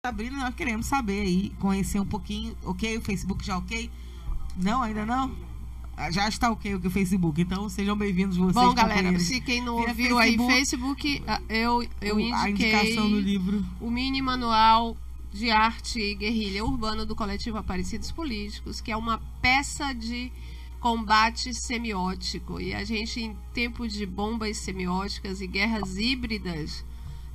Sabrina, nós queremos saber aí, conhecer um pouquinho, ok? O Facebook já ok? Não, ainda não? Já está ok o Facebook, então sejam bem-vindos vocês. Bom, galera, se quem não ouviu aí Facebook, eu indiquei a indicação do livro, o mini manual de arte e guerrilha urbana do coletivo Aparecidos Políticos, que é uma peça de combate semiótico. E a gente, em tempo de bombas semióticas e guerras híbridas,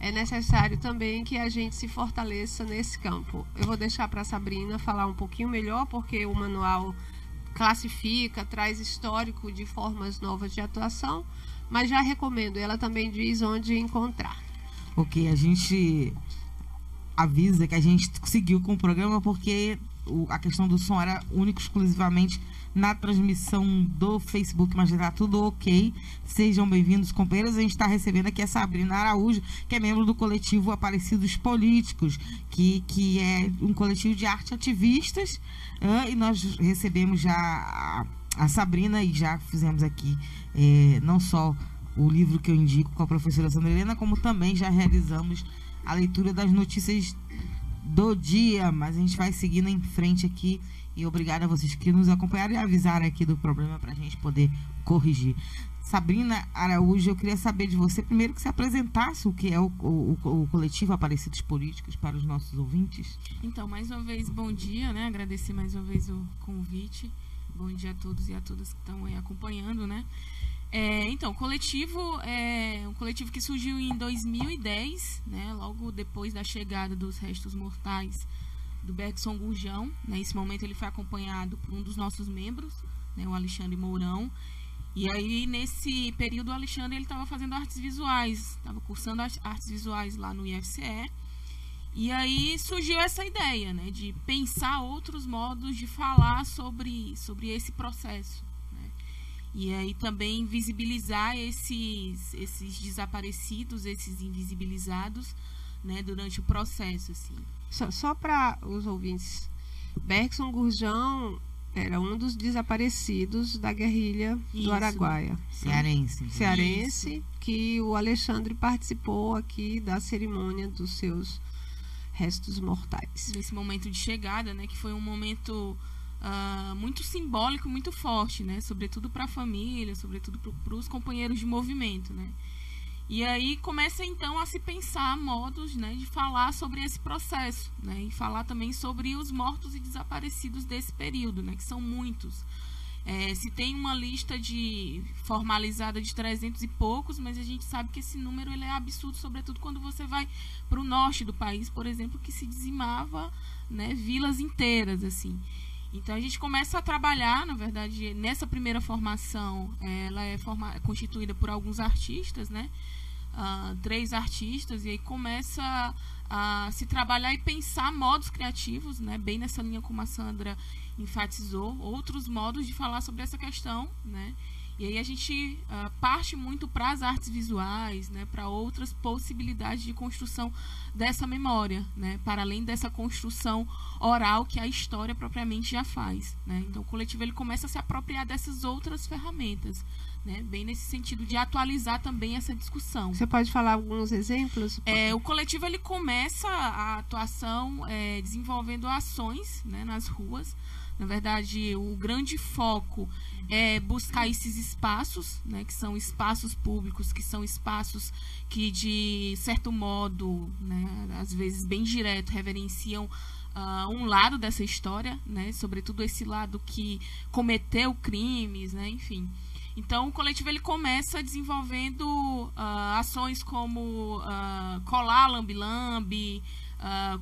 é necessário também que a gente se fortaleça nesse campo. Eu vou deixar para a Sabrina falar um pouquinho melhor, porque o manual classifica, traz histórico de formas novas de atuação, mas já recomendo. Ela também diz onde encontrar. Ok, a gente avisa que a gente seguiu com o programa porque a questão do som era único, exclusivamente na transmissão do Facebook, mas já está tudo ok. Sejam bem-vindos, companheiros. A gente está recebendo aqui a Sabrina Araújo, que é membro do coletivo Aparecidos Políticos, que é um coletivo de arte ativistas, e nós recebemos já a Sabrina e já fizemos aqui não só o livro que eu indico com a professora Sandra Helena, como também já realizamos a leitura das notícias do dia, mas a gente vai seguindo em frente aqui. E obrigada a vocês que nos acompanharam e avisaram aqui do problema para a gente poder corrigir. Sabrina Araújo, eu queria saber de você, primeiro, que se apresentasse o que é o coletivo Aparecidos Políticos para os nossos ouvintes. Então, mais uma vez, bom dia, né? Agradecer mais uma vez o convite. Bom dia a todos e a todas que estão aí acompanhando, né? Então, o coletivo é um coletivo que surgiu em 2010, né? Logo depois da chegada dos restos mortais do Bergson Gurjão. Nesse momento ele foi acompanhado por um dos nossos membros, né, o Alexandre Mourão. E aí, nesse período, o Alexandre estava fazendo artes visuais, estava cursando artes visuais lá no IFCE. E aí surgiu essa ideia, né, de pensar outros modos de falar sobre esse processo, né? E aí também visibilizar esses desaparecidos, esses invisibilizados, né, durante o processo, assim. Só para os ouvintes, Bergson Gurjão era um dos desaparecidos da guerrilha do Araguaia. Cearense, que o Alexandre participou aqui da cerimônia dos seus restos mortais. Nesse momento de chegada, né, que foi um momento muito simbólico, muito forte, né, sobretudo para a família, sobretudo para os companheiros de movimento, né. E aí começa então a se pensar modos, né, de falar sobre esse processo, né, e falar também sobre os mortos e desaparecidos desse período, né, que são muitos. Se tem uma lista formalizada de 300 e poucos, mas a gente sabe que esse número ele é absurdo, sobretudo quando você vai para o norte do país, por exemplo, que se dizimava, né, vilas inteiras, assim. Então a gente começa a trabalhar, na verdade, nessa primeira formação, ela é constituída por alguns artistas, né? 3 artistas, e aí começa a se trabalhar e pensar modos criativos, né? Bem nessa linha como a Sandra enfatizou, outros modos de falar sobre essa questão, né? E aí a gente parte muito para as artes visuais, né, para outras possibilidades de construção dessa memória, né, para além dessa construção oral que a história propriamente já faz, né? Então o coletivo ele começa a se apropriar dessas outras ferramentas, né, bem nesse sentido de atualizar também essa discussão. Você pode falar alguns exemplos? O coletivo ele começa a atuação desenvolvendo ações, né, nas ruas. Na verdade, o grande foco é buscar esses espaços, né, que são espaços públicos, que são espaços que, de certo modo, né, às vezes bem direto, reverenciam um lado dessa história, né, sobretudo esse lado que cometeu crimes, né, enfim. Então, o coletivo ele começa desenvolvendo ações como colar lambe-lambe,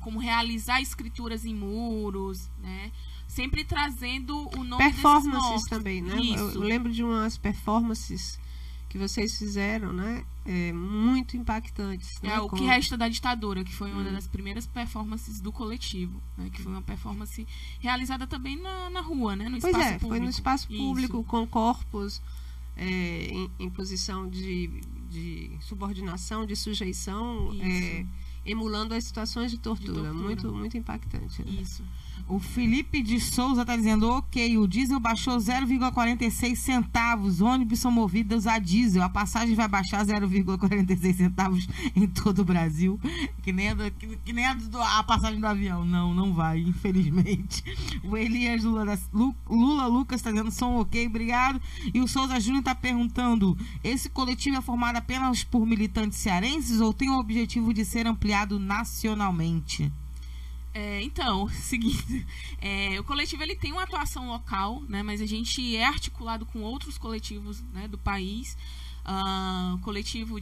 como realizar escrituras em muros, né, sempre trazendo o nome performances desses mortos também, né? Isso. Eu lembro de umas performances que vocês fizeram, né? Muito impactantes. Né? O que resta da ditadura, que foi uma das primeiras performances do coletivo, né? Que foi uma performance realizada também na rua, né? No espaço público. Foi no espaço público, Isso. com corpos em posição de subordinação, de sujeição, emulando as situações de tortura. Muito, muito impactante. Né? Isso. O Felipe de Souza tá dizendo, ok, o diesel baixou 0,46 centavos, ônibus são movidos a diesel, a passagem vai baixar 0,46 centavos em todo o Brasil, que nem a passagem do avião, não vai, infelizmente. O Elias Lula Lucas tá dizendo, som ok, obrigado. E o Souza Júnior tá perguntando, esse coletivo é formado apenas por militantes cearenses ou tem o objetivo de ser ampliado nacionalmente? Então, seguinte, o coletivo ele tem uma atuação local, né, mas a gente é articulado com outros coletivos, né, do país, coletivo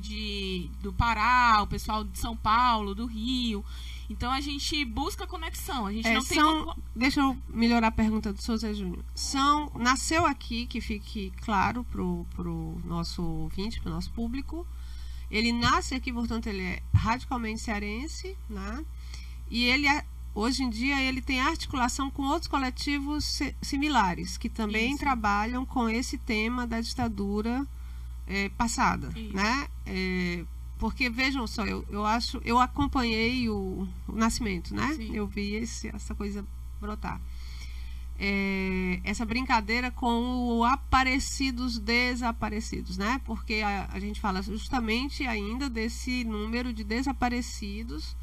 do Pará, o pessoal de São Paulo, do Rio. Então a gente busca conexão. A gente não tem Deixa eu melhorar a pergunta do Souza Júnior. Nasceu aqui, que fique claro pro nosso ouvinte, pro nosso público. Ele nasce aqui, portanto, ele é radicalmente cearense, né? E hoje em dia ele tem articulação com outros coletivos similares, que também trabalham com esse tema da ditadura passada, né? Porque, vejam só, eu acompanhei o nascimento, né? Sim. Eu vi essa coisa brotar. Essa brincadeira com o aparecidos desaparecidos, né? Porque a gente fala justamente ainda desse número de desaparecidos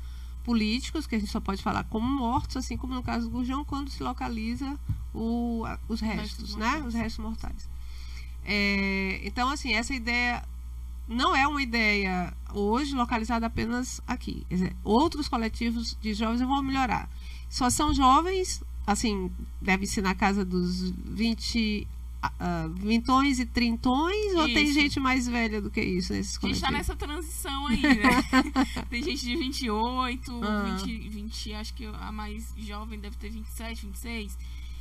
políticos, que a gente só pode falar como mortos, assim como no caso do Gurjão, quando se localiza os restos, né? Os restos mortais. Então, assim, essa ideia não é uma ideia hoje localizada apenas aqui. Quer dizer, outros coletivos de jovens vão melhorar. Só são jovens, assim, deve ser na casa dos 20ões e trintões, ou tem gente mais velha do que isso nesses coletivos? A gente está nessa transição aí, né? Tem gente de 28, 20, acho que a mais jovem deve ter 27, 26.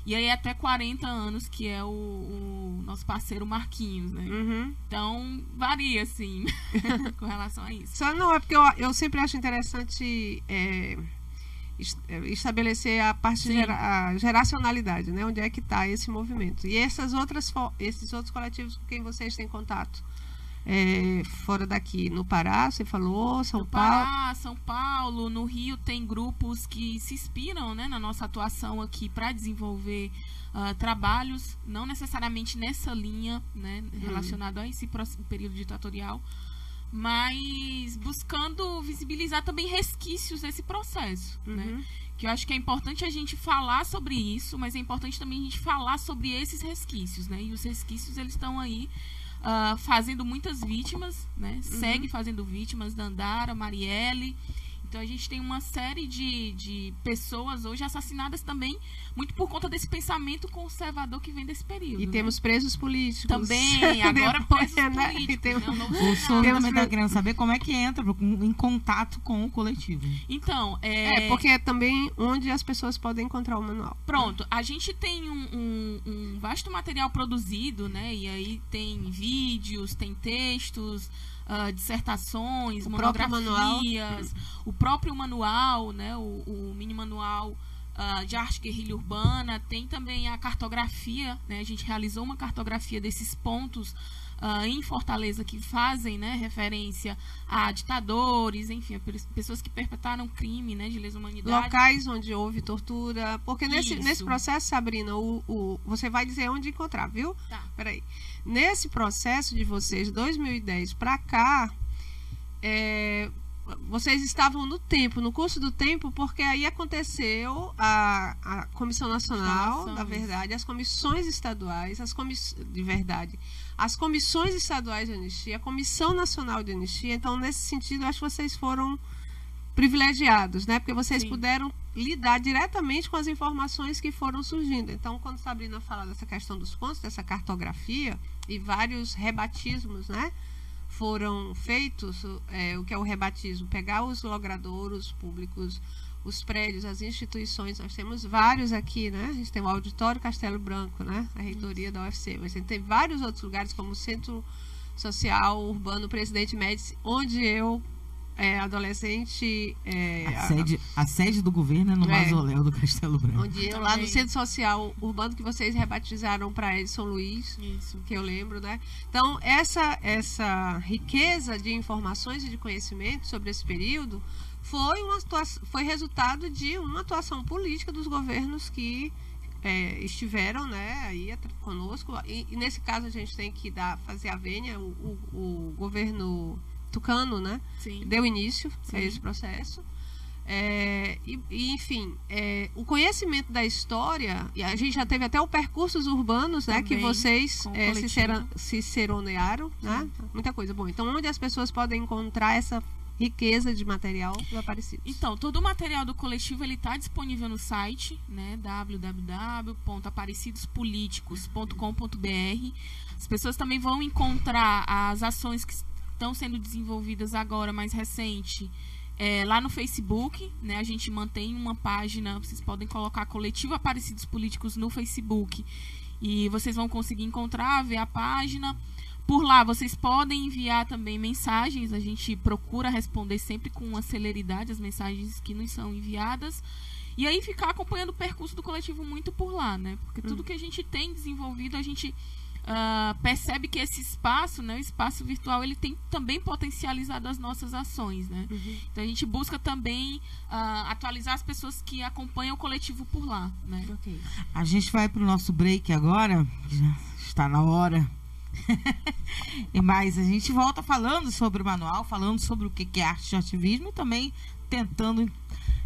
E aí até 40 anos, que é o nosso parceiro Marquinhos, né? Uhum. Então, varia, assim, com relação a isso. Só não, é porque eu sempre acho interessante estabelecer a parte a geracionalidade, né? Onde é que está esse movimento. E esses outros coletivos com quem vocês têm contato? Fora daqui, no Pará, você falou, São Paulo. Pará, São Paulo, no Rio tem grupos que se inspiram, né, na nossa atuação aqui para desenvolver trabalhos, não necessariamente nessa linha, né, relacionado a esse período ditatorial, mas buscando visibilizar também resquícios desse processo, né? Que eu acho que é importante a gente falar sobre isso, mas é importante também a gente falar sobre esses resquícios, né? E os resquícios, eles estão aí fazendo muitas vítimas, né? Segue fazendo vítimas, Dandara, Marielle. Então a gente tem uma série de pessoas hoje assassinadas também, muito por conta desse pensamento conservador que vem desse período. E temos presos políticos. Também, agora presos políticos. O senhor também está querendo saber como é que entra em contato com o coletivo. Então, porque é também onde as pessoas podem encontrar o manual. Pronto, a gente tem um vasto material produzido, né? E aí tem vídeos, tem textos, dissertações, monografias, o próprio manual, né, o mini manual de arte guerrilha urbana, tem também a cartografia, né, a gente realizou uma cartografia desses pontos em Fortaleza que fazem, né, referência a ditadores, enfim, a pessoas que perpetraram crime, né, de lesa humanidade. Locais onde houve tortura, porque nesse processo, Sabrina, você vai dizer onde encontrar, viu? Tá. Peraí. Nesse processo de vocês, 2010 para cá, vocês estavam no curso do tempo, porque aí aconteceu a Comissão Nacional da Verdade, as comissões estaduais, as comissões estaduais de anistia, a Comissão Nacional de Anistia. Então, nesse sentido, eu acho que vocês foram privilegiados, né? Porque vocês puderam lidar diretamente com as informações que foram surgindo. Então, quando Sabrina fala dessa questão dos pontos, dessa cartografia, e vários rebatismos, né, foram feitos, o que é o rebatismo? Pegar os logradouros públicos, os prédios, as instituições. Nós temos vários aqui, né? A gente tem o Auditório Castelo Branco, né? A reitoria da UFC, mas a gente tem vários outros lugares, como o Centro Social Urbano Presidente Médici, onde eu adolescente... A sede do governo é no mausoléu do Castelo Branco. Onde lá no Centro Social Urbano, que vocês rebatizaram para Edson Luiz, Isso. que eu lembro, né? Então, essa riqueza de informações e de conhecimento sobre esse período foi resultado de uma atuação política dos governos que estiveram, né, aí conosco. E nesse caso a gente tem que fazer a vênia, o governo tucano, né? Sim. Deu início Sim. a esse processo. Enfim, o conhecimento da história, e a gente já teve até o Percursos Urbanos, né, que vocês ciceronearam, né? Muita coisa. Bom, então onde as pessoas podem encontrar essa riqueza de material do Aparecidos? Então, todo o material do coletivo ele está disponível no site, né, www.aparecidospoliticos.com.br. As pessoas também vão encontrar as ações que estão sendo desenvolvidas agora, mais recente, lá no Facebook, né? A gente mantém uma página, vocês podem colocar Coletivo Aparecidos Políticos no Facebook e vocês vão conseguir encontrar, ver a página. Por lá vocês podem enviar também mensagens, a gente procura responder sempre com uma celeridade as mensagens que nos são enviadas. E aí ficar acompanhando o percurso do coletivo muito por lá, né? Porque tudo que a gente tem desenvolvido, a gente percebe que esse espaço, né, o espaço virtual, ele tem também potencializado as nossas ações, né? Então a gente busca também atualizar as pessoas que acompanham o coletivo por lá, né? Okay. A gente vai para o nosso break agora, já está na hora. Mas a gente volta falando sobre o manual, falando sobre o que é arte de ativismo e também tentando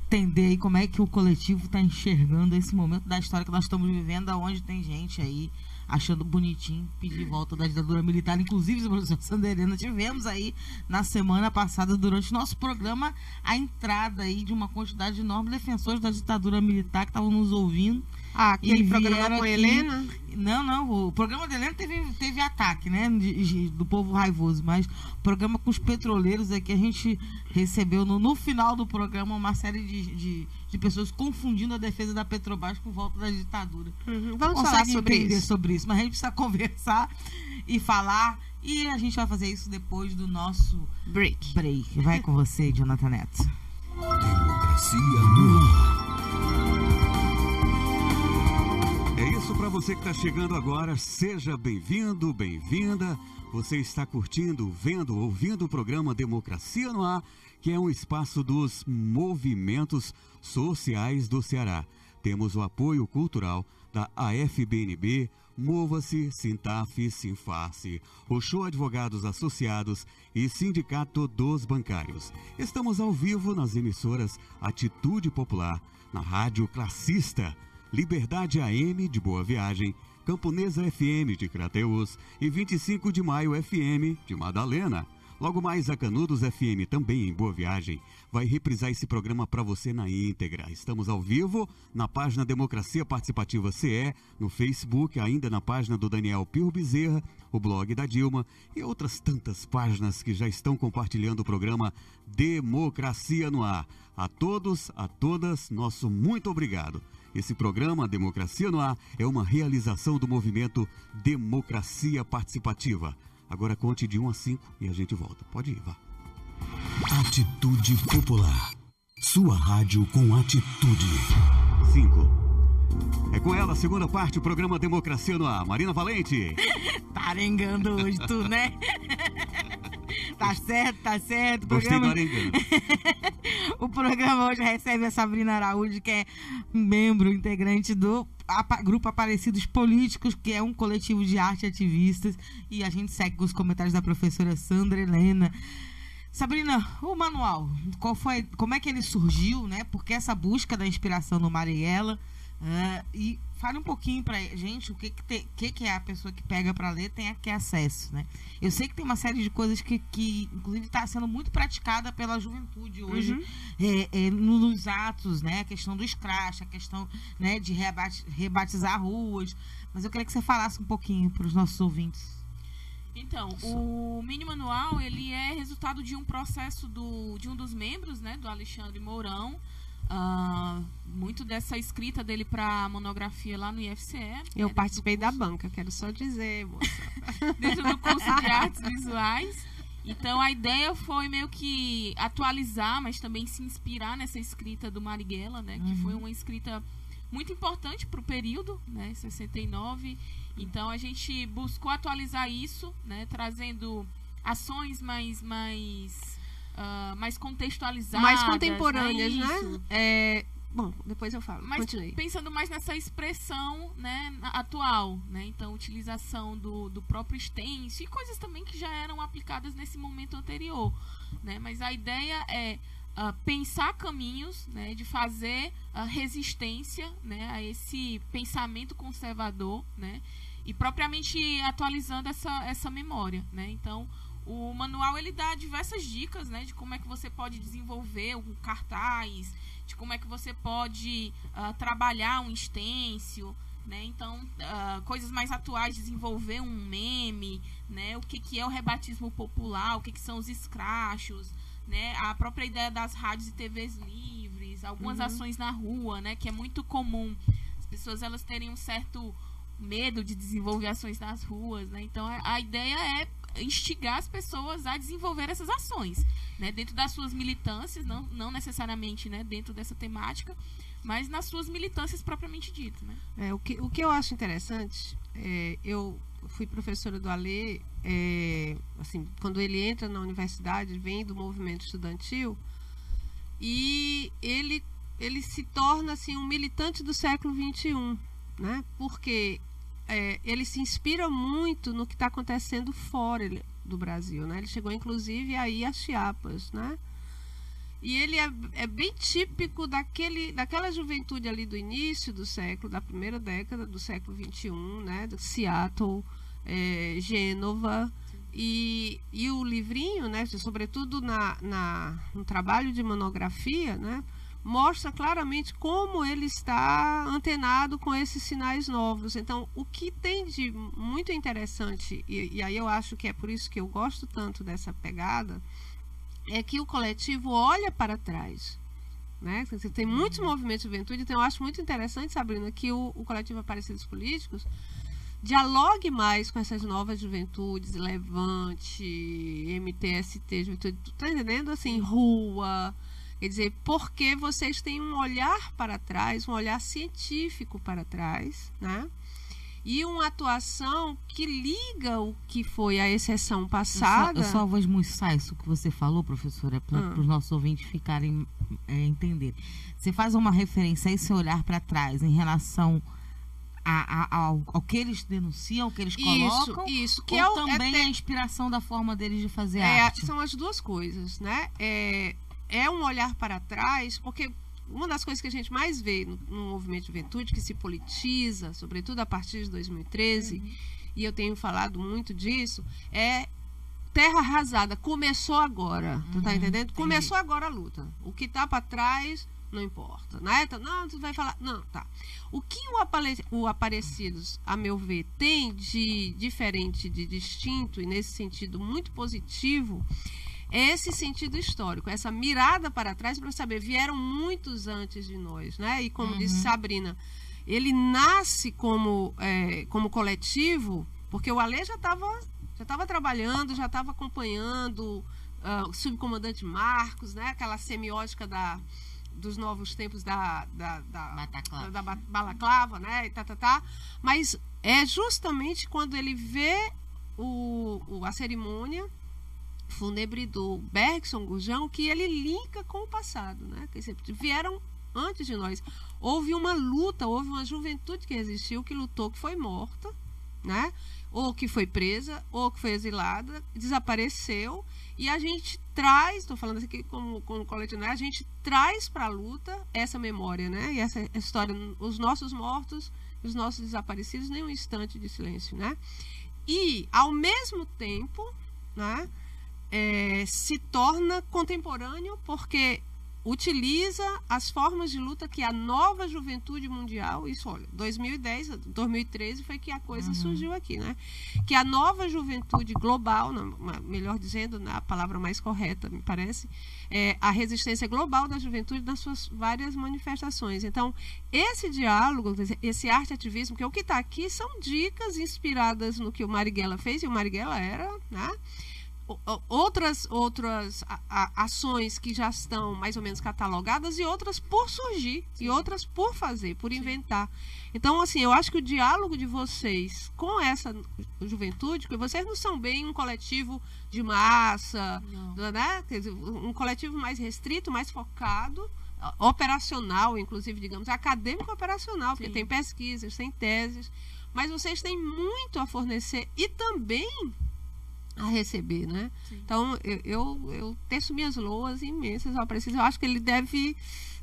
entender aí como é que o coletivo está enxergando esse momento da história que nós estamos vivendo, onde tem gente aí achando bonitinho pedir volta da ditadura militar. Inclusive, professor Sanderena, tivemos aí na semana passada, durante o nosso programa, a entrada aí de uma quantidade enorme de defensores da ditadura militar que estavam nos ouvindo. Aquele programa com a Helena? Não, o programa da Helena teve ataque, né, do povo raivoso, mas o programa com os petroleiros é que a gente recebeu no final do programa uma série de pessoas confundindo a defesa da Petrobras com volta da ditadura. Vamos falar sobre isso, mas a gente precisa conversar e falar, e a gente vai fazer isso depois do nosso break. Vai com você, Jonathan Neto. Democracia no ar. É isso para você que está chegando agora, seja bem-vindo, bem-vinda. Você está curtindo, vendo, ouvindo o programa Democracia no Ar, que é um espaço dos movimentos sociais do Ceará. Temos o apoio cultural da AFBNB, Mova-se, Sintaf, Sinfarce, Oxô Advogados Associados e Sindicato dos Bancários. Estamos ao vivo nas emissoras Atitude Popular, na Rádio Classista, Liberdade AM de Boa Viagem, Camponesa FM de Crateús e 25 de Maio FM de Madalena. Logo mais a Canudos FM, também em Boa Viagem, vai reprisar esse programa para você na íntegra. Estamos ao vivo na página Democracia Participativa CE, no Facebook, ainda na página do Daniel Pirro Bezerra, o blog da Dilma e outras tantas páginas que já estão compartilhando o programa Democracia no Ar. A todos, a todas, nosso muito obrigado. Esse programa, Democracia no Ar, é uma realização do movimento Democracia Participativa. Agora conte de 1 a 5 e a gente volta. Pode ir, vá. Atitude Popular. Sua rádio com atitude. 5. É com ela a segunda parte do programa Democracia no Ar. Marina Valente. Tá arengando hoje tu, né? Tá certo. Gostei do arengando. O programa hoje recebe a Sabrina Araújo, que é um membro integrante do Grupo Aparecidos Políticos, que é um coletivo de arte ativistas, e a gente segue com os comentários da professora Sandra Helena. Sabrina, o manual, como é que ele surgiu, né? Porque essa busca da inspiração no Marighella, e fale um pouquinho pra gente o que é a pessoa que pega para ler tem aqui acesso, né? Eu sei que tem uma série de coisas que inclusive está sendo muito praticada pela juventude hoje, nos atos, né? A questão do scratch, a questão, né, de rebatizar ruas, mas eu queria que você falasse um pouquinho para os nossos ouvintes. Então, o mini manual, ele é resultado de um processo de um dos membros, né, do Alexandre Mourão. Muito dessa escrita dele para a monografia lá no IFCE. Eu participei da banca, quero só dizer, moça. Dentro do curso de artes visuais. Então, a ideia foi meio que atualizar, mas também se inspirar nessa escrita do Marighella, né? Que foi uma escrita muito importante para o período, né? 69. Então, a gente buscou atualizar isso, né? Trazendo ações mais contextualizadas. Mais contemporâneas, né? Bom, depois eu falo. Mas continue. Pensando mais nessa expressão, né, atual, né? Então, utilização do próprio extenso e coisas também que já eram aplicadas nesse momento anterior, né? Mas a ideia é pensar caminhos, né, de fazer resistência, né, a esse pensamento conservador, né? E propriamente atualizando essa memória, né? Então, o manual ele dá diversas dicas, né, de como é que você pode desenvolver um cartaz, de como é que você pode trabalhar um stencil, né? Então, coisas mais atuais, desenvolver um meme, né? O que é o rebatismo popular, o que são os escrachos, né? A própria ideia das rádios e TVs livres, algumas ações na rua, né? Que é muito comum as pessoas elas terem um certo medo de desenvolver ações nas ruas, né? Então, a ideia é instigar as pessoas a desenvolver essas ações, né, dentro das suas militâncias, não necessariamente, né, dentro dessa temática, mas nas suas militâncias propriamente dito, né? O que eu acho interessante, eu fui professora do Alê, assim, quando ele entra na universidade, vem do movimento estudantil e ele se torna assim um militante do século XXI, né? Porque ele se inspira muito no que está acontecendo fora do Brasil, né? Ele chegou, inclusive, aí a Chiapas, né? E ele é bem típico daquela juventude ali do início do século, da primeira década do século XXI, né? De Seattle, Gênova, e o livrinho, né? Sobretudo no trabalho de monografia, né? Mostra claramente como ele está antenado com esses sinais novos. Então, o que tem de muito interessante, e aí eu acho que é por isso que eu gosto tanto dessa pegada, é que o coletivo olha para trás, né? Você tem muitos movimentos de juventude, então eu acho muito interessante, Sabrina, que o coletivo Aparecidos Políticos dialogue mais com essas novas juventudes, Levante, MTST, juventude, tá entendendo? Assim, rua... Quer dizer, porque vocês têm um olhar para trás, um olhar científico para trás, né? E uma atuação que liga o que foi a exceção passada. Eu só vou esmiuçar isso que você falou, professora, para os nossos ouvintes ficarem entender. Você faz uma referência a esse olhar para trás em relação ao que eles denunciam, ao que eles colocam, isso, que ou também a inspiração da forma deles de fazer arte? São as duas coisas, né? É um olhar para trás, porque uma das coisas que a gente mais vê no movimento de juventude, que se politiza, sobretudo a partir de 2013, e eu tenho falado muito disso, é terra arrasada, começou agora, tu tá entendendo? Entendi. Começou agora a luta. O que tá para trás não importa, né? Então, não, tu vai falar, não, tá. O que o Aparecidos, a meu ver, tem de diferente, de distinto, e nesse sentido muito positivo, esse sentido histórico, essa mirada para trás para saber, vieram muitos antes de nós, né? E como disse Sabrina, ele nasce como coletivo, porque o Alê já estava trabalhando, já estava acompanhando o subcomandante Marcos, né? Aquela semiótica dos novos tempos da Balaclava, né? E Mas é justamente quando ele vê a cerimônia fúnebre do Bergson Gurjão que ele linka com o passado, né? Quer dizer, vieram antes de nós. Houve uma luta, houve uma juventude que resistiu, que lutou, que foi morta, né? Ou que foi presa, ou que foi exilada, desapareceu, e a gente traz, estou falando aqui como coletivo, né? A gente traz para a luta essa memória, né? E essa história, os nossos mortos, os nossos desaparecidos, nem um instante de silêncio, né? E, ao mesmo tempo, né? Se torna contemporâneo porque utiliza as formas de luta que a nova juventude mundial, isso, olha, 2013 foi que a coisa surgiu aqui, né? Que a nova juventude global, melhor dizendo, a palavra mais correta, me parece, a resistência global da juventude nas suas várias manifestações. Então, esse diálogo, esse arte-ativismo, que o que está aqui são dicas inspiradas no que o Marighella fez, e o Marighella era, né? outras ações que já estão mais ou menos catalogadas e outras por surgir, e outras por fazer, por inventar. Então, assim, eu acho que o diálogo de vocês com essa juventude, que vocês não são bem um coletivo de massa, né? Quer dizer, um coletivo mais restrito, mais focado, operacional, inclusive, digamos, acadêmico operacional, porque tem pesquisas, tem teses, mas vocês têm muito a fornecer e também a receber, né? Então, eu teço minhas loas imensas ao preciso. Eu acho que ele deve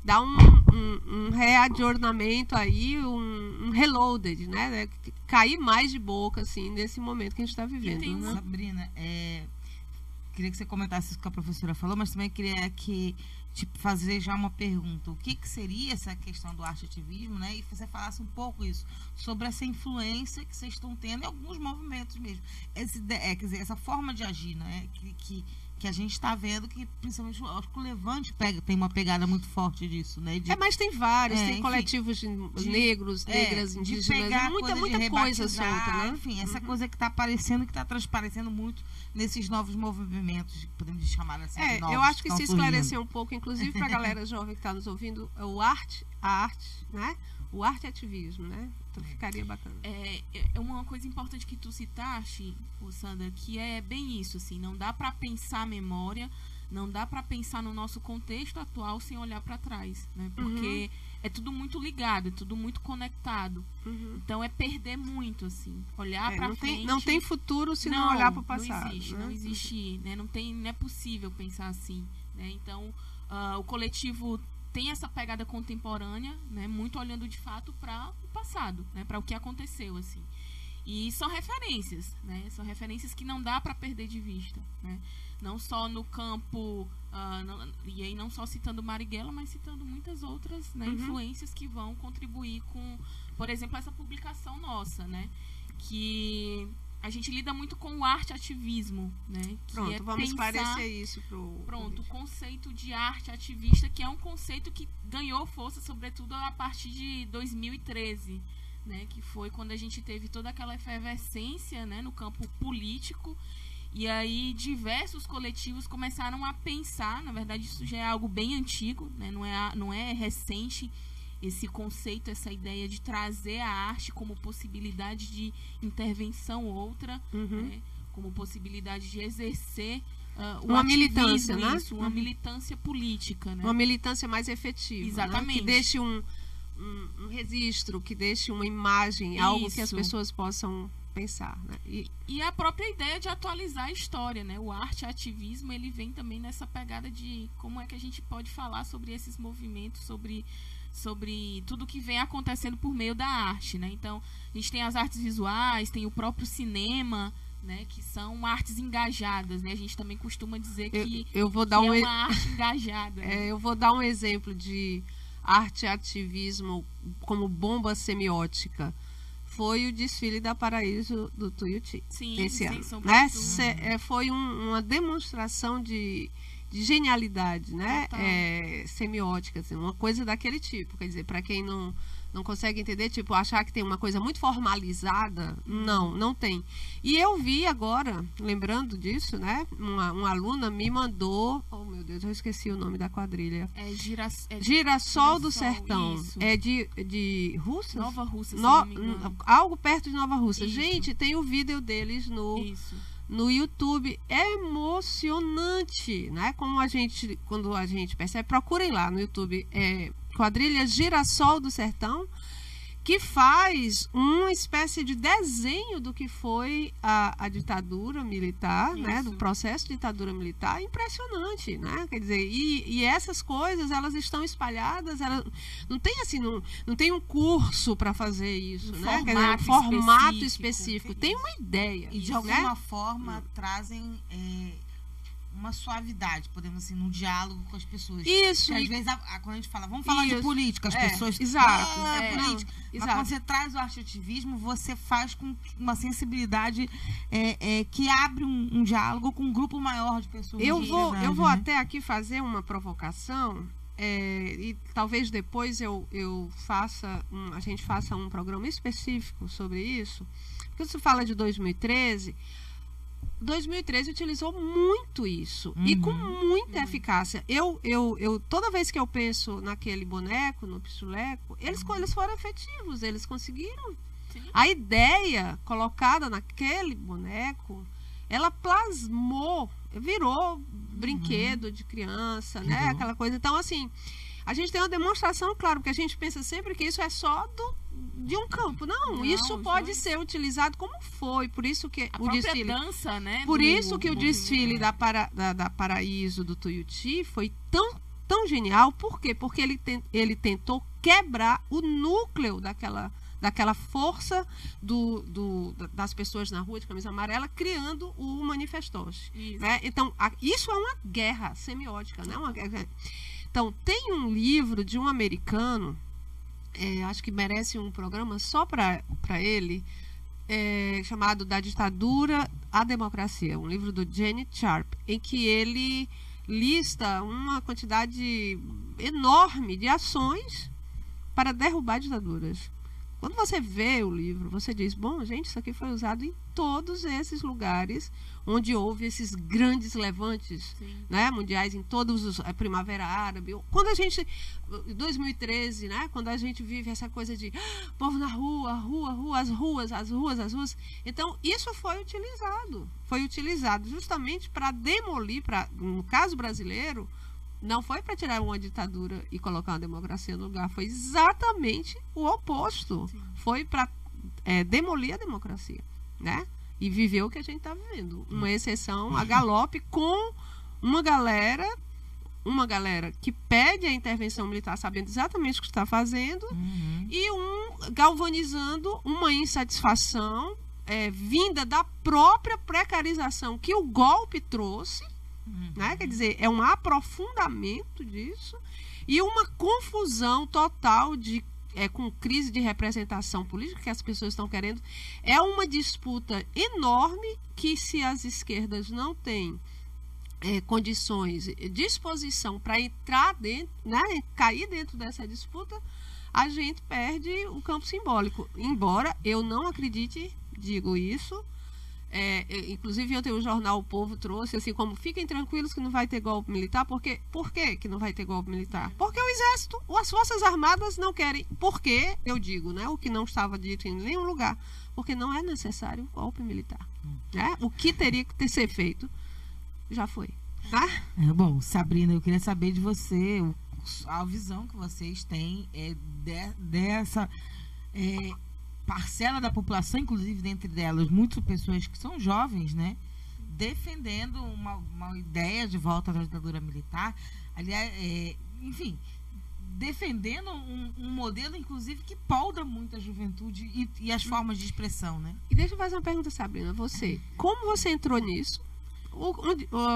dar um readornamento aí, um reloaded, né? Cair mais de boca, assim, nesse momento que a gente está vivendo. Né? Sabrina, queria que você comentasse isso que a professora falou, mas também queria que fazer já uma pergunta. O que seria essa questão do arte-ativismo, né? E você falasse um pouco isso, sobre essa influência que vocês estão tendo em alguns movimentos mesmo. Quer dizer, essa forma de agir, né? Que a gente está vendo que, principalmente, acho que o Levante tem uma pegada muito forte disso, né? Mas tem vários, tem coletivos negros, negras, indígenas, muita coisa solta, né? Enfim, essa coisa que está aparecendo, que está transparecendo muito nesses novos movimentos, podemos chamar assim, de novos. Eu acho que se esclarecer um pouco, inclusive para a galera jovem que está nos ouvindo, a arte, né? O arte-ativismo, né? Então ficaria bacana. É uma coisa importante que tu citaste, Sandra, que é bem isso, assim, não dá para pensar a memória, não dá para pensar no nosso contexto atual sem olhar para trás, né? Porque é tudo muito ligado, é tudo muito conectado. Então é perder muito, assim, olhar para frente. Não tem futuro se não olhar para o passado. Não existe, né? Não é possível pensar assim, né? Então, o coletivo tem essa pegada contemporânea, né, muito olhando de fato para o passado, né, para o que aconteceu, assim. E são referências, né, são referências que não dá para perder de vista, né, não só no campo, e aí não só citando Marighella, mas citando muitas outras, né, influências que vão contribuir com, por exemplo, essa publicação nossa, né, que a gente lida muito com o arte-ativismo, né? Pronto, vamos esclarecer isso o conceito de arte ativista, que é um conceito que ganhou força, sobretudo a partir de 2013, né? Que foi quando a gente teve toda aquela efervescência, né? No campo político, e aí diversos coletivos começaram a pensar, na verdade isso já é algo bem antigo, né? Não é recente, esse conceito, essa ideia de trazer a arte como possibilidade de intervenção outra, né? Como possibilidade de exercer uma militância, né? Uma militância política, né? Uma militância mais efetiva. Exatamente. Né? Que deixe um registro, que deixe uma imagem, algo que as pessoas possam pensar, né? E a própria ideia de atualizar a história, né? O arte-ativismo, ele vem também nessa pegada de como é que a gente pode falar sobre esses movimentos, sobre tudo que vem acontecendo por meio da arte, né? Então, a gente tem as artes visuais, tem o próprio cinema, né? Que são artes engajadas, né? A gente também costuma dizer que é uma arte engajada. Né? Eu vou dar um exemplo de arte-ativismo como bomba semiótica. Foi o desfile da Paraíso do Tuiuti esse ano. Né? Foi uma demonstração de genialidade, né? Semiótica, assim, uma coisa daquele tipo. Quer dizer, para quem não consegue entender, tipo, achar que tem uma coisa muito formalizada, não tem. E eu vi agora, lembrando disso, né? Uma aluna me mandou, oh meu Deus, eu esqueci o nome da quadrilha. Girassol do Sertão. Isso. É de Russas? Nova Russa, se não me engano. Algo perto de Nova Russa. Isso. Gente, tem o vídeo deles no YouTube. É emocionante, né? Quando a gente percebe, procurem lá no YouTube, quadrilha Girassol do Sertão, que faz uma espécie de desenho do que foi a ditadura militar, né? Do processo de ditadura militar, impressionante, né? Quer dizer, e essas coisas, elas estão espalhadas, não tem assim, não tem um curso para fazer isso, né? Quer dizer, um formato específico. Tem uma ideia. E de alguma forma trazem uma suavidade, podemos assim, no diálogo com as pessoas. Isso. Às vezes, quando a gente fala, vamos falar de política, as pessoas... Exato. Política. Mas quando você traz o arte-ativismo, você faz com uma sensibilidade que abre um diálogo com um grupo maior de pessoas. Eu vou até aqui fazer uma provocação, e talvez depois a gente faça um programa específico sobre isso, porque se fala de 2013... 2013 utilizou muito isso e com muita eficácia. Eu toda vez que eu penso naquele boneco, no pichuleco, eles foram efetivos, eles conseguiram. Sim. A ideia colocada naquele boneco, ela plasmou, virou brinquedo de criança, né? Aquela coisa. Então, assim, a gente tem uma demonstração, claro, porque a gente pensa sempre que isso é só de um campo. Não, isso pode ser utilizado como foi. Por isso que A o própria desfile. dança, né? Por do isso que o movimento. desfile da Paraíso do Tuiuti foi tão genial. Por quê? Porque ele tentou quebrar o núcleo daquela força das pessoas na rua de camisa amarela, criando o manifestoche. Isso. Né? Então, isso é uma guerra semiótica, né? Uma guerra. Então, tem um livro de um americano, acho que merece um programa só para ele, chamado Da Ditadura à Democracia, um livro do Janet Sharp, em que ele lista uma quantidade enorme de ações para derrubar ditaduras. Quando você vê o livro, você diz, bom, gente, isso aqui foi usado em todos esses lugares onde houve esses grandes levantes, né, mundiais, em todos os Primavera Árabe. Quando a gente, 2013, né, quando a gente vive essa coisa de povo na rua, as ruas. Então, isso foi utilizado justamente para demolir, no caso brasileiro, não foi para tirar uma ditadura e colocar uma democracia no lugar, foi exatamente o oposto. Sim. Foi para demolir a democracia, né? E viver o que a gente está vivendo. Uma exceção a galope com uma galera que pede a intervenção militar sabendo exatamente o que está fazendo e galvanizando uma insatisfação vinda da própria precarização que o golpe trouxe. Né? Quer dizer, é um aprofundamento disso e uma confusão total com crise de representação política que as pessoas estão querendo. É uma disputa enorme que, se as esquerdas não têm condições, disposição para entrar dentro, né, cair dentro dessa disputa, a gente perde o campo simbólico. Embora eu não acredite, digo isso. Inclusive ontem o jornal O Povo trouxe assim como fiquem tranquilos que não vai ter golpe militar. Por quê que não vai ter golpe militar? Porque o exército, as forças armadas não querem. Por quê? Eu digo, né, o que não estava dito em nenhum lugar, porque não é necessário golpe militar, né? O que teria que ser feito já foi, tá? Bom, Sabrina, eu queria saber de você a visão que vocês têm dessa parcela da população, inclusive dentre delas muitas pessoas que são jovens, né, defendendo uma ideia de volta da ditadura militar, aliás, enfim, defendendo um modelo, inclusive, que polda muito a juventude e as formas de expressão, né? E deixa eu fazer uma pergunta, Sabrina, como você entrou nisso?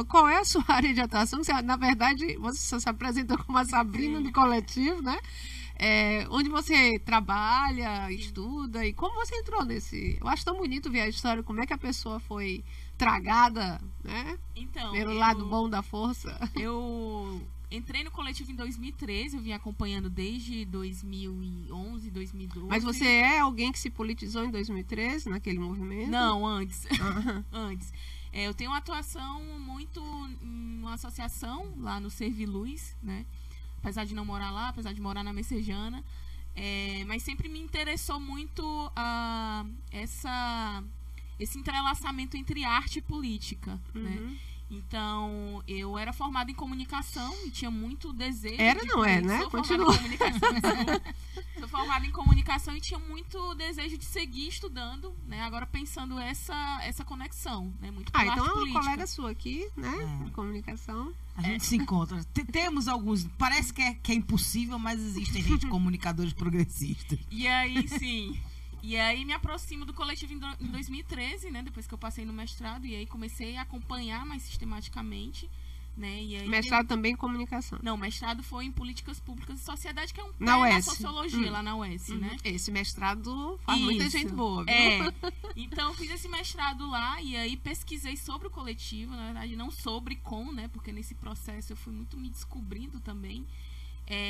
Qual é a sua área de atuação? Na verdade, você se apresenta como a Sabrina do coletivo, né? Onde você trabalha, estuda, e como você entrou nesse... Eu acho tão bonito ver a história, como é que a pessoa foi tragada, né? Então, pelo lado bom da força. Eu entrei no coletivo em 2013, eu vim acompanhando desde 2011, 2012. Mas você é alguém que se politizou em 2013, naquele movimento? Não, antes. Antes. Eu tenho uma atuação muito em uma associação lá no Serviluz, né? Apesar de não morar lá, apesar de morar na Messejana, mas sempre me interessou muito esse entrelaçamento entre arte e política, né? Então, eu era formada em comunicação e tinha muito desejo... né? Continua. Sou formada em comunicação e tinha muito desejo de seguir estudando, né? Agora pensando essa conexão, né? Muito com então arte é uma política. colega sua aqui, né? De comunicação. A gente se encontra. Temos alguns... Parece que é impossível, mas existem comunicadores progressistas. E aí, sim... E aí me aproximo do coletivo em 2013, né? Depois que eu passei no mestrado, e aí comecei a acompanhar mais sistematicamente, né? E aí mestrado também em comunicação? Não, mestrado foi em políticas públicas e sociedade, que é um pé na sociologia lá na UES, né? Esse mestrado faz muita gente boa, viu? Então eu fiz esse mestrado lá e aí pesquisei sobre o coletivo, na verdade não sobre né? Porque nesse processo eu fui muito me descobrindo também.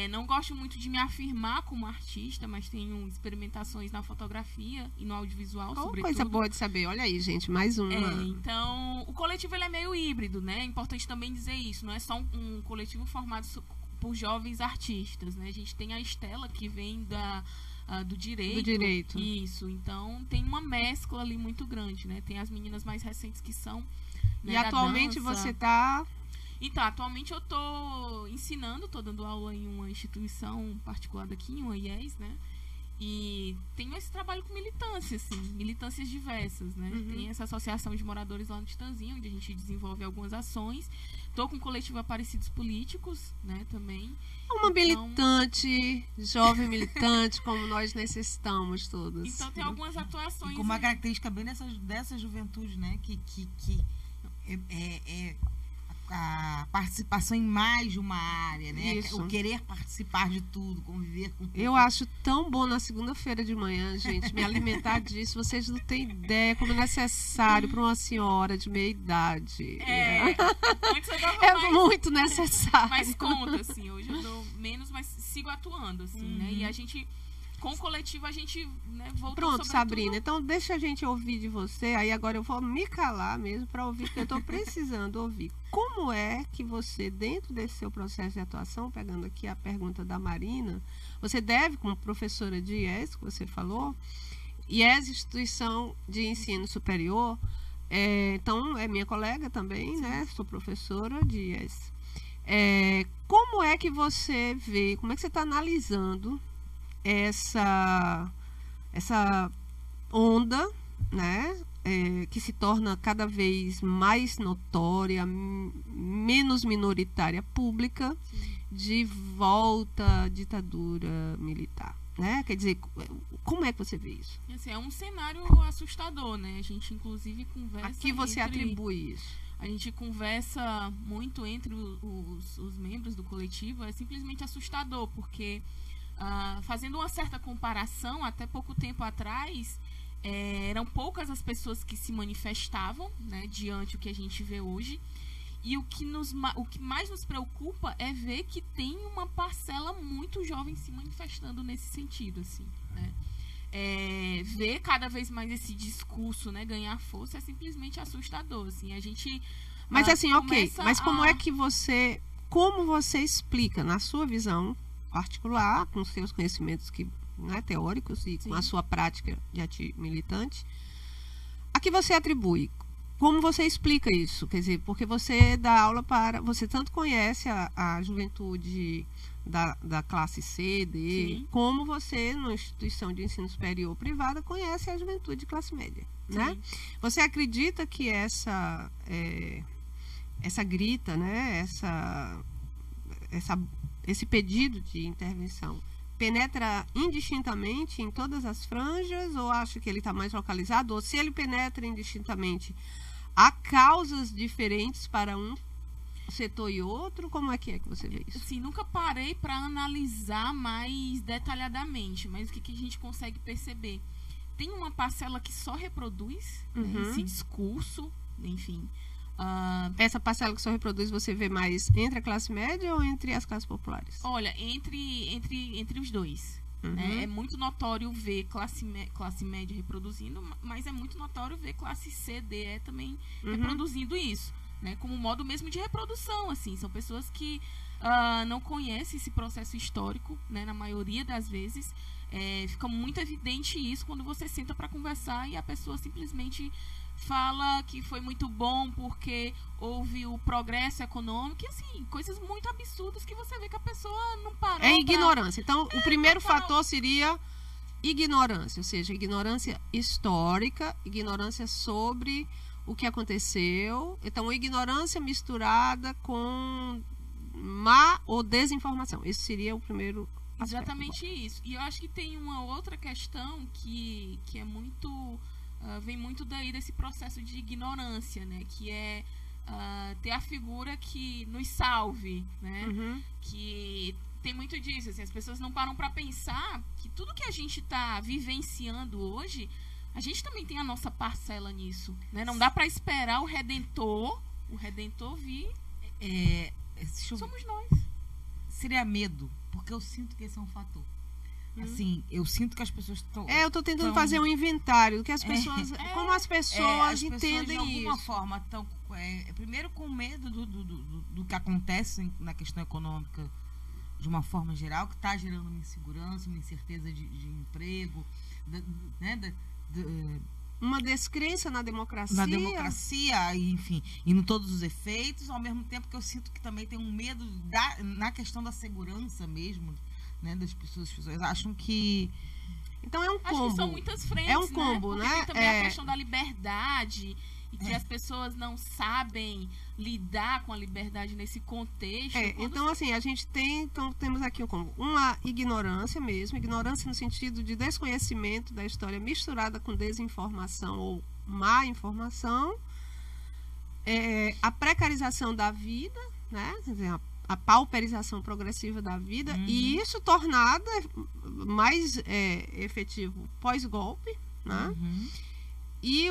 Não gosto muito de me afirmar como artista, mas tenho experimentações na fotografia e no audiovisual, sobretudo. Coisa boa de saber. Olha aí, gente, mais uma. Então, o coletivo ele é meio híbrido, né? É importante também dizer isso. Não é só um coletivo formado por jovens artistas, né? A gente tem a Estela, que vem do direito. Do direito. Isso. Então, tem uma mescla ali muito grande, né? Tem as meninas mais recentes que são... Né, e atualmente você está... Então, atualmente eu estou ensinando, estou dando aula em uma instituição particular daqui, em uma IES, né? E tenho esse trabalho com militância, assim, militâncias diversas, né? Tem essa associação de moradores lá no Titãzinho, onde a gente desenvolve algumas ações. Estou com o coletivo Aparecidos Políticos, né, também. Uma militante, jovem militante, como nós necessitamos todos. Então tem algumas atuações... E com uma característica bem dessa juventude, né? Que é a participação em mais de uma área, né? Isso. O querer participar de tudo, conviver com tudo. Eu acho tão bom na segunda-feira de manhã, gente, me alimentar disso. Vocês não têm ideia como é necessário para uma senhora de meia idade. Muito necessário. Mas conta, assim, hoje eu dou menos, mas sigo atuando, assim, né? E a gente... Com o coletivo, a gente, né, voltou. Pronto, Sabrina, então deixa a gente ouvir de você. Aí agora eu vou me calar mesmo para ouvir, porque eu estou precisando ouvir. Como é que você, dentro desse seu processo de atuação, pegando aqui a pergunta da Marina, você deve, como professora de IES, que você falou, IES, Instituição de Ensino Superior, então é minha colega também, né? Sou professora de IES. Como é que você vê, como é que você está analisando essa onda, né, que se torna cada vez mais notória, menos minoritária, pública, de volta à ditadura militar, né? Quer dizer, como é que você vê isso? Assim, é um cenário assustador, né? A gente inclusive conversa... A que você atribui isso? A gente conversa muito entre os membros do coletivo, é simplesmente assustador, porque fazendo uma certa comparação, até pouco tempo atrás, eram poucas as pessoas que se manifestavam, né, diante do que a gente vê hoje. E o que mais nos preocupa é ver que tem uma parcela muito jovem se manifestando nesse sentido, assim, né? Ver cada vez mais esse discurso, né, ganhar força é simplesmente assustador, assim. A gente... Mas assim, ok, mas como você explica, na sua visão particular, com seus conhecimentos né, teóricos e com a sua prática de militante, a que você atribui? Como você explica isso? Quer dizer, porque você dá aula você tanto conhece a juventude da classe C, D, Sim. como você, numa instituição de ensino superior privada, conhece a juventude de classe média, né? Você acredita que essa grita, né, esse pedido de intervenção penetra indistintamente em todas as franjas, ou acha que ele está mais localizado? Ou se ele penetra indistintamente, há causas diferentes para um setor e outro? Como é que você vê isso? Sim, nunca parei para analisar mais detalhadamente, mas o que a gente consegue perceber? Tem uma parcela que só reproduz, né, esse discurso, enfim... Essa parcela que só reproduz, você vê mais entre a classe média ou entre as classes populares? Olha, entre os dois. Né? É muito notório ver classe média reproduzindo, mas é muito notório ver classe C, D também reproduzindo isso, né? Como modo mesmo de reprodução, assim. São pessoas que não conhecem esse processo histórico, né? Na maioria das vezes. Fica muito evidente isso quando você senta para conversar e a pessoa simplesmente fala que foi muito bom porque houve o progresso econômico, e assim, coisas muito absurdas que você vê que a pessoa não parou. É ignorância. Então, o primeiro fator seria ignorância, ou seja, ignorância histórica, ignorância sobre o que aconteceu. Então, ignorância misturada com má ou desinformação. Esse seria o primeiro aspecto. Exatamente isso. E eu acho que tem uma outra questão que é muito... vem muito daí desse processo de ignorância, né? Que é ter a figura que nos salve, né? Que tem muito disso, assim, as pessoas não param para pensar que tudo que a gente está vivenciando hoje, a gente também tem a nossa parcela nisso, né? Não dá para esperar o Redentor vir. Somos nós. Seria medo. porque eu sinto que esse é um fator. Assim, eu sinto que as pessoas estão... eu estou tentando fazer um inventário do que as pessoas... como as pessoas entendem de alguma isso. forma estão... primeiro com medo do que acontece na questão econômica de uma forma geral, que está gerando uma insegurança, uma incerteza de emprego, uma descrença na democracia. Na democracia, enfim, e em todos os efeitos, ao mesmo tempo que eu sinto que também tem um medo na questão da segurança mesmo, né, das pessoas. As pessoas acham que... Então é um combo. Acho que são muitas frentes, é um combo, né? né? Tem também a questão da liberdade, e que as pessoas não sabem lidar com a liberdade nesse contexto. Então, assim, a gente temos aqui um combo. Uma ignorância mesmo, ignorância no sentido de desconhecimento da história misturada com desinformação ou má informação, a precarização da vida, né? Quer dizer, a pauperização progressiva da vida, e isso tornado mais efetivo pós-golpe, né? E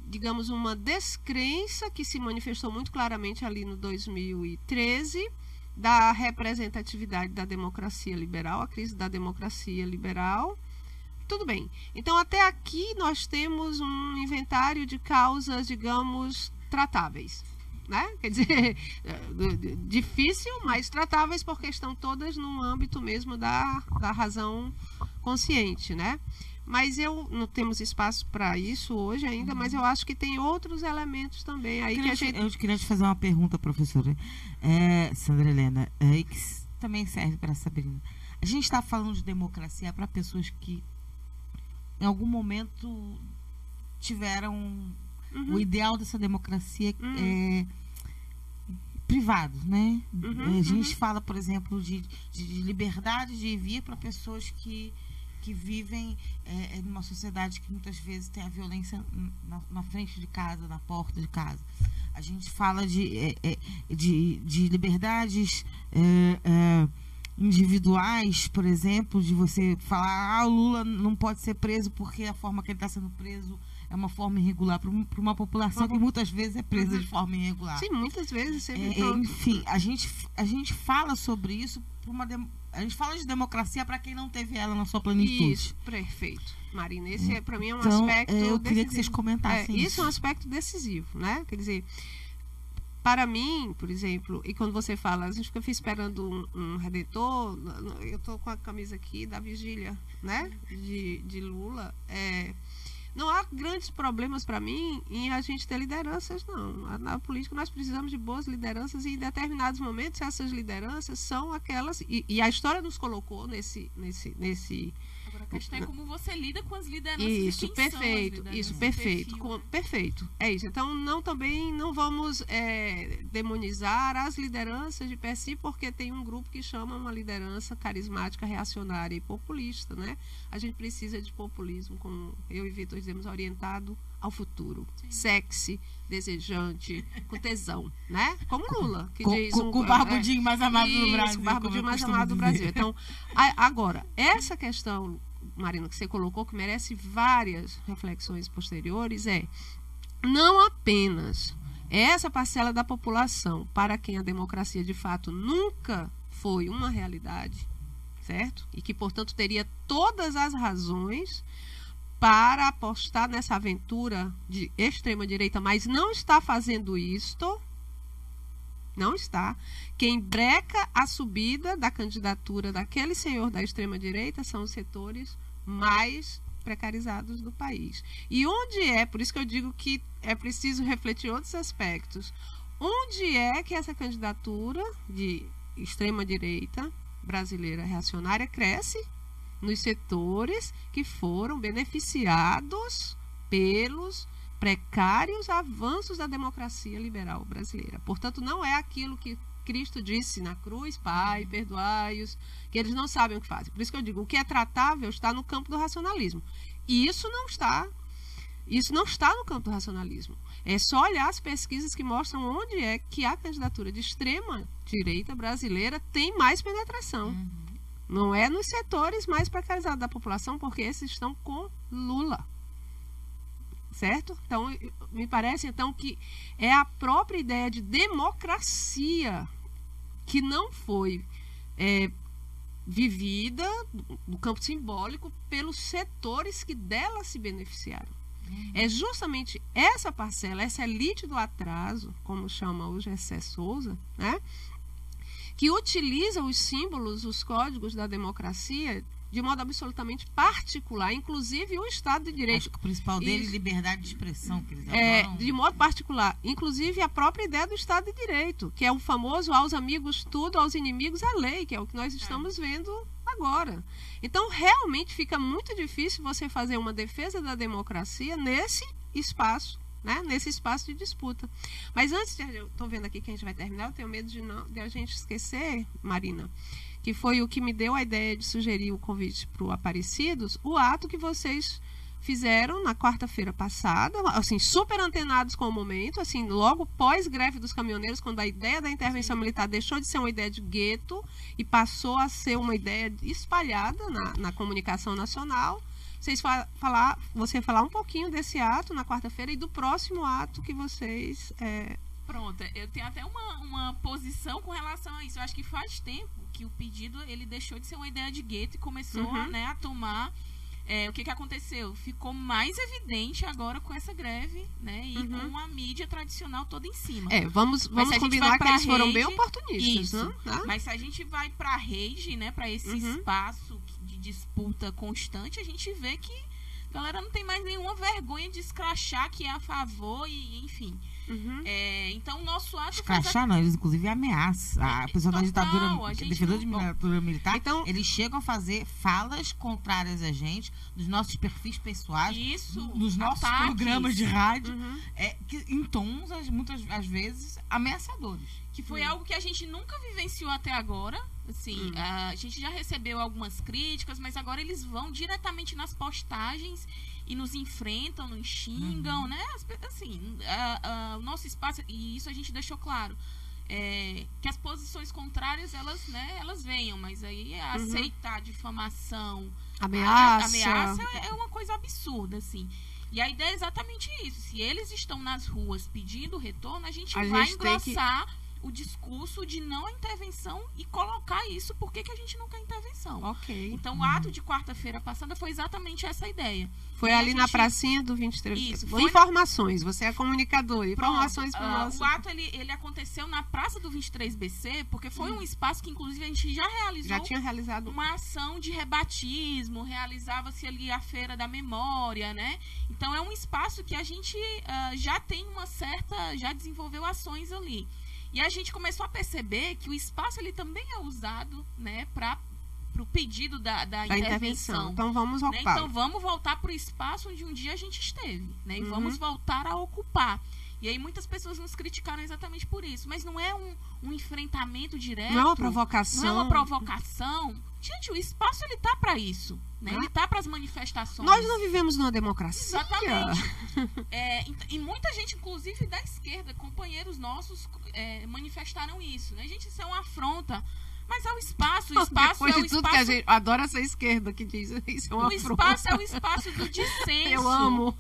digamos, uma descrença que se manifestou muito claramente ali no 2013 da representatividade da democracia liberal, a crise da democracia liberal. Tudo bem. Então, até aqui nós temos um inventário de causas, digamos, tratáveis, né? Quer dizer, difícil, mas tratáveis porque estão todas no âmbito mesmo da razão consciente, né? Mas não temos espaço para isso hoje ainda, mas eu acho que tem outros elementos também. Aí Eu queria te fazer uma pergunta, professora Sandra Helena, que também serve para a Sabrina. A gente está falando de democracia para pessoas que em algum momento tiveram o ideal dessa democracia privado, né? A gente fala, por exemplo, de liberdade de vir para pessoas que vivem numa sociedade que muitas vezes tem a violência na frente de casa, na porta de casa. A gente fala de liberdades individuais, por exemplo, de você falar, o Lula não pode ser preso porque a forma que ele está sendo preso é uma forma irregular para uma população que muitas vezes é presa de forma irregular. Sim, muitas vezes. Enfim, a gente fala sobre isso a gente fala de democracia para quem não teve ela na sua plenitude. Isso, perfeito. Marina, esse para mim é um então, aspecto eu decisivo. queria que vocês comentassem isso é um aspecto decisivo, né? Quer dizer, para mim, por exemplo, e quando você fala, a gente fica esperando um redentor, eu estou com a camisa aqui da vigília, né? De Lula. Não há grandes problemas para mim em a gente ter lideranças, não. Na política nós precisamos de boas lideranças e em determinados momentos essas lideranças são aquelas... E a história nos colocou nesse... Agora a questão é como você lida com as lideranças. Isso, perfeito. Isso, perfeito. Perfeito. É isso. Então, também não vamos demonizar as lideranças de per si, porque tem um grupo que chama uma liderança carismática, reacionária e populista, né? A gente precisa de populismo, como eu e Vitor dizemos, orientado ao futuro. Sim. Sexy, desejante, com tesão, né? Como Lula, que diz... Com o barbudinho mais amado do Brasil. Com o barbudinho mais amado do Brasil. Então, agora, essa questão, Marina, que você colocou, que merece várias reflexões posteriores, não apenas essa parcela da população para quem a democracia de fato nunca foi uma realidade, certo? E que, portanto, teria todas as razões para apostar nessa aventura de extrema-direita, mas não está fazendo isto, não está. Quem breca a subida da candidatura daquele senhor da extrema-direita são os setores mais precarizados do país. E onde por isso que eu digo que é preciso refletir outros aspectos, onde é que essa candidatura de extrema-direita brasileira reacionária cresce? Nos setores que foram beneficiados pelos precários avanços da democracia liberal brasileira. Portanto, não é aquilo que Cristo disse na cruz, Pai, perdoai-os, que eles não sabem o que fazem. Por isso que eu digo, o que é tratável está no campo do racionalismo. E isso não está no campo do racionalismo. É só olhar as pesquisas que mostram onde é que a candidatura de extrema-direita brasileira tem mais penetração. Não é nos setores mais precarizados da população, porque esses estão com Lula. Certo? Então, me parece então que é a própria ideia de democracia que não foi vivida no campo simbólico pelos setores que dela se beneficiaram. É justamente essa parcela, essa elite do atraso, como chama o Gessé Souza, né, que utiliza os símbolos, os códigos da democracia de modo absolutamente particular, inclusive o Estado de Direito. Acho que o principal dele é liberdade de expressão. Que eles adoram. De modo particular, inclusive a própria ideia do Estado de Direito, que é o famoso aos amigos tudo, aos inimigos a lei, que é o que nós estamos vendo agora. Então, realmente fica muito difícil você fazer uma defesa da democracia nesse espaço, né? Nesse espaço de disputa. Mas antes, eu estou vendo aqui que a gente vai terminar, eu tenho medo de a gente esquecer, Marina, que foi o que me deu a ideia de sugerir o convite para o Aparecidos, o ato que vocês fizeram na quarta-feira passada, assim, super antenados com o momento, assim, logo pós-greve dos caminhoneiros, quando a ideia da intervenção militar deixou de ser uma ideia de gueto e passou a ser uma ideia espalhada na comunicação nacional. Você falar um pouquinho desse ato na quarta-feira e do próximo ato que vocês... Pronto, eu tenho até uma posição com relação a isso. Eu acho que faz tempo que o pedido ele deixou de ser uma ideia de gueto e começou a tomar... o que aconteceu? Ficou mais evidente agora com essa greve, né? E com a mídia tradicional toda em cima. Vamos combinar que eles foram bem oportunistas. Isso. Né? Mas se a gente vai para a rede, né? Para esse espaço de disputa constante, a gente vê que a galera não tem mais nenhuma vergonha de escrachar que é a favor e enfim... Então o nosso ato escrachar não, eles inclusive ameaçam a pessoa da ditadura, defensor de ditadura militar, então, eles chegam a fazer falas contrárias a gente, nos nossos perfis pessoais, nos nossos programas de rádio, em tons, muitas vezes, ameaçadores. Que foi algo que a gente nunca vivenciou até agora. Assim, a gente já recebeu algumas críticas, mas agora eles vão diretamente nas postagens e nos enfrentam, nos xingam, né? Assim, o nosso espaço, e isso a gente deixou claro, que as posições contrárias, elas venham, mas aí aceitar difamação, ameaça é uma coisa absurda, assim. E a ideia é exatamente isso. Se eles estão nas ruas pedindo retorno, a gente vai engrossar o discurso de não intervenção e colocar isso, por que a gente não quer intervenção. Ok. Então, o ato de quarta-feira passada foi exatamente essa ideia. Foi ali na pracinha do 23. Isso. Informações, você é comunicador. Informações para o nosso... O ato, ele aconteceu na Praça do 23BC, porque foi um espaço que, inclusive, a gente já tinha realizado uma ação de rebatismo, realizava-se ali a Feira da Memória, né? Então, é um espaço que a gente já tem já desenvolveu ações ali. E a gente começou a perceber que o espaço ele também é usado, né, para o pedido da intervenção. Então vamos ocupar. Né? Então vamos voltar para o espaço onde um dia a gente esteve, né? E vamos voltar a ocupar. E aí muitas pessoas nos criticaram exatamente por isso. Mas não é um enfrentamento direto. Não é uma provocação. Não é uma provocação. Gente, o espaço ele tá para isso, né? Ele tá para as manifestações. Nós não vivemos numa democracia. Exatamente. E muita gente, inclusive da esquerda, companheiros nossos, manifestaram isso, né? Gente, isso é uma afronta. Mas é o espaço. O espaço Depois é o de tudo espaço... que a gente adora essa esquerda que diz isso é uma afronta. O espaço é o espaço do dissenso. Eu amo.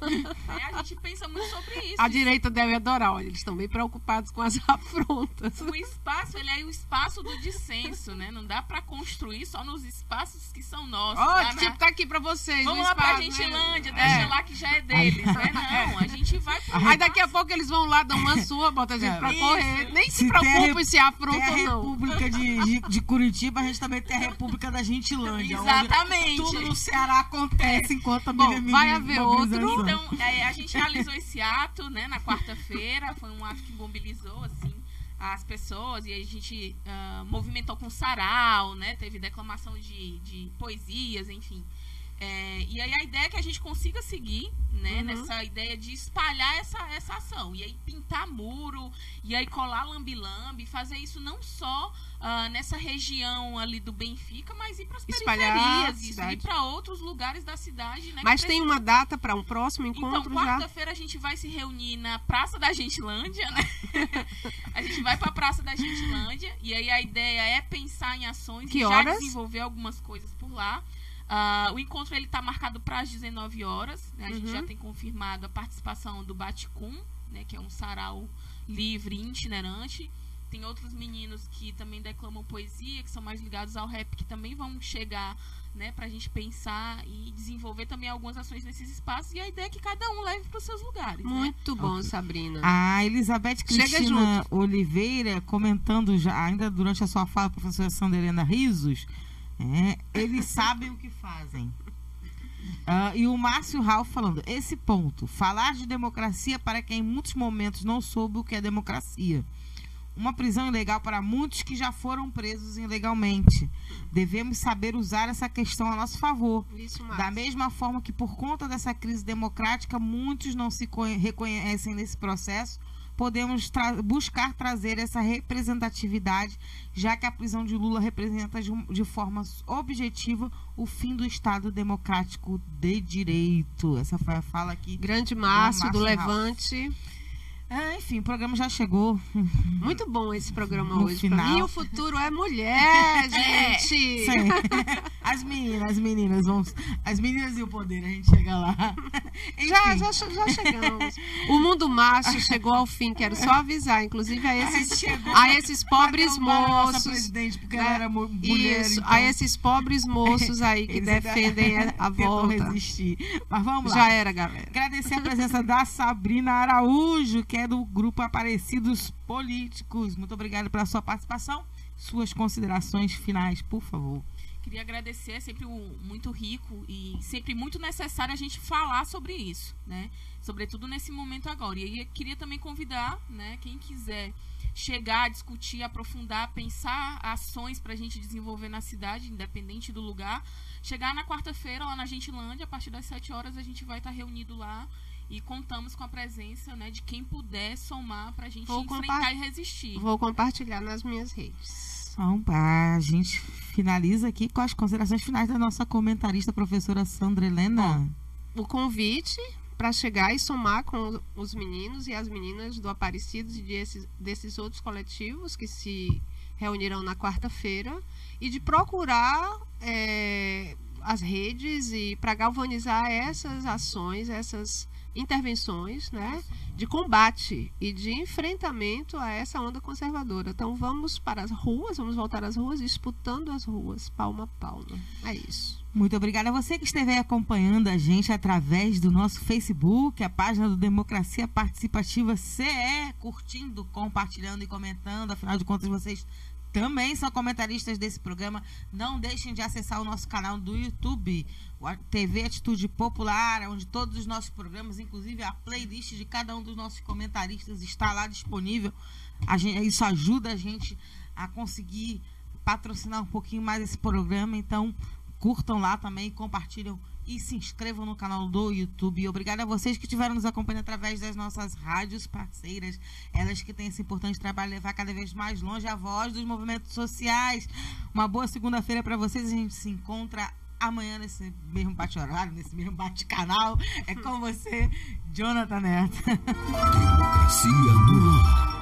A gente pensa muito sobre isso. A direita deve adorar. Olha, eles estão bem preocupados com as afrontas. O espaço, ele é o espaço do dissenso, né? Não dá pra construir só nos espaços que são nossos. Tipo, tá aqui pra vocês. Vamos lá pra Gentilândia, deixa lá que já é deles, né? Não, a gente vai pro Aí daqui a pouco eles vão lá, dão uma sua, bota a gente pra correr. Nem se preocupem se afronta ou não. República de Curitiba, a gente também tem a República da Gentilândia. Exatamente. Tudo no Ceará acontece enquanto a vai haver outro. Então, a gente realizou esse ato, né, na quarta-feira. Foi um ato que mobilizou, assim, as pessoas. E a gente movimentou com sarau, né? Teve declamação de poesias, enfim. E aí a ideia é que a gente consiga seguir, né, nessa ideia de espalhar essa ação. E aí pintar muro, e aí colar lambi-lambi, fazer isso não só nessa região ali do Benfica, mas ir para as periferias, ir para outros lugares da cidade. Né, mas tem uma data para um próximo encontro? Então, quarta-feira a gente vai se reunir na Praça da Gentilândia, né? A gente vai para a Praça da Gentilândia, e aí a ideia é pensar em ações e já desenvolver algumas coisas por lá. O encontro ele está marcado para as 19 horas. Né? A gente já tem confirmado a participação do Baticum, né, que é um sarau livre e itinerante. Tem outros meninos que também declamam poesia, que são mais ligados ao rap, que também vão chegar, né, pra gente pensar e desenvolver também algumas ações nesses espaços. E a ideia é que cada um leve para os seus lugares. Muito bom, Sabrina. A Elizabeth Cristina Oliveira, comentando já, ainda durante a sua fala, professora Sandra Helena Risos, eles sabem o que fazem. E o Márcio Ralph falando, esse ponto, falar de democracia para quem em muitos momentos não soube o que é democracia. Uma prisão ilegal para muitos que já foram presos ilegalmente. Devemos saber usar essa questão a nosso favor. Isso, da mesma forma que, por conta dessa crise democrática, muitos não se reconhecem nesse processo, podemos buscar trazer essa representatividade, já que a prisão de Lula representa de forma objetiva o fim do Estado democrático de direito. Essa foi a fala aqui. Grande Márcio do Levante. Enfim, o programa já chegou. Muito bom esse programa no hoje. Final. Pra mim, o futuro é mulher, gente. As meninas vão. As meninas e o poder, a gente chega lá. Já chegamos. O mundo macho chegou ao fim. Quero só avisar, inclusive, a esses pobres moços. Presidente, porque ela era mulher. Isso, então, a esses pobres moços aí que defendem a volta. Resistir. Mas vamos lá. Já era, galera. Agradecer a presença da Sabrina Araújo, que é do grupo Aparecidos Políticos. Muito obrigada pela sua participação. Suas considerações finais, por favor. Queria agradecer, é sempre muito rico e sempre muito necessário a gente falar sobre isso, né? Sobretudo nesse momento agora. E aí eu queria também convidar, né, quem quiser chegar, discutir, aprofundar, pensar ações para a gente desenvolver na cidade, independente do lugar. Chegar na quarta-feira lá na Gentilândia, a partir das 7 horas a gente vai estar reunido lá. E contamos com a presença, né, de quem puder somar para a gente enfrentar e resistir. Vou compartilhar nas minhas redes. Então, a gente finaliza aqui com as considerações finais da nossa comentarista, professora Sandra Helena. O convite para chegar e somar com os meninos e as meninas do Aparecidos e desses outros coletivos que se reunirão na quarta-feira e de procurar as redes e para galvanizar essas ações, essas intervenções, né, de combate e de enfrentamento a essa onda conservadora. Então vamos para as ruas, vamos voltar às ruas, disputando as ruas, palma a palma. É isso. Muito obrigada a você que esteve aí acompanhando a gente através do nosso Facebook, a página do Democracia Participativa CE, curtindo, compartilhando e comentando. Afinal de contas, vocês também são comentaristas desse programa. Não deixem de acessar o nosso canal do YouTube, a TV Atitude Popular, onde todos os nossos programas, inclusive a playlist de cada um dos nossos comentaristas, está lá disponível. Isso ajuda a gente a conseguir patrocinar um pouquinho mais esse programa. Então, curtam lá também, compartilham e se inscrevam no canal do YouTube. E obrigada a vocês que estiveram nos acompanhando através das nossas rádios parceiras. Elas que têm esse importante trabalho de levar cada vez mais longe a voz dos movimentos sociais. Uma boa segunda-feira para vocês. A gente se encontra amanhã nesse mesmo bate-horário, nesse mesmo bate-canal. É com você, Jonathan Neto. Democracia no ar.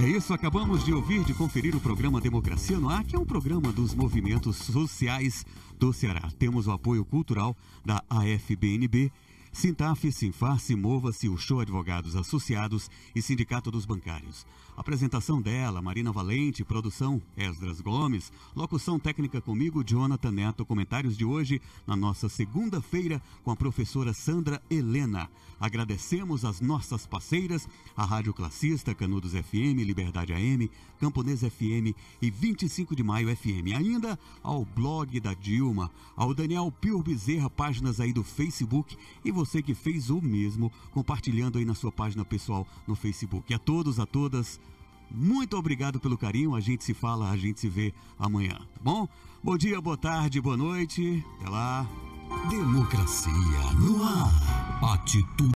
É isso, acabamos de ouvir, de conferir o programa Democracia no Ar, que é um programa dos movimentos sociais do Ceará. Temos o apoio cultural da AFBNB, Sintaf, Sinfar, Mova-se, o Show Advogados Associados e Sindicato dos Bancários. Apresentação dela, Marina Valente, produção Esdras Gomes, locução técnica comigo, Jonathan Neto. Comentários de hoje na nossa segunda-feira com a professora Sandra Helena. Agradecemos as nossas parceiras, a Rádio Classista, Canudos FM, Liberdade AM, Camponês FM e 25 de Maio FM. Ainda ao blog da Dilma, ao Daniel Pio Bezerra, páginas aí do Facebook, e você que fez o mesmo, compartilhando aí na sua página pessoal no Facebook. A todos, a todas, muito obrigado pelo carinho. A gente se fala, a gente se vê amanhã, tá bom? Bom dia, boa tarde, boa noite. Até lá. Democracia no ar. Atitude.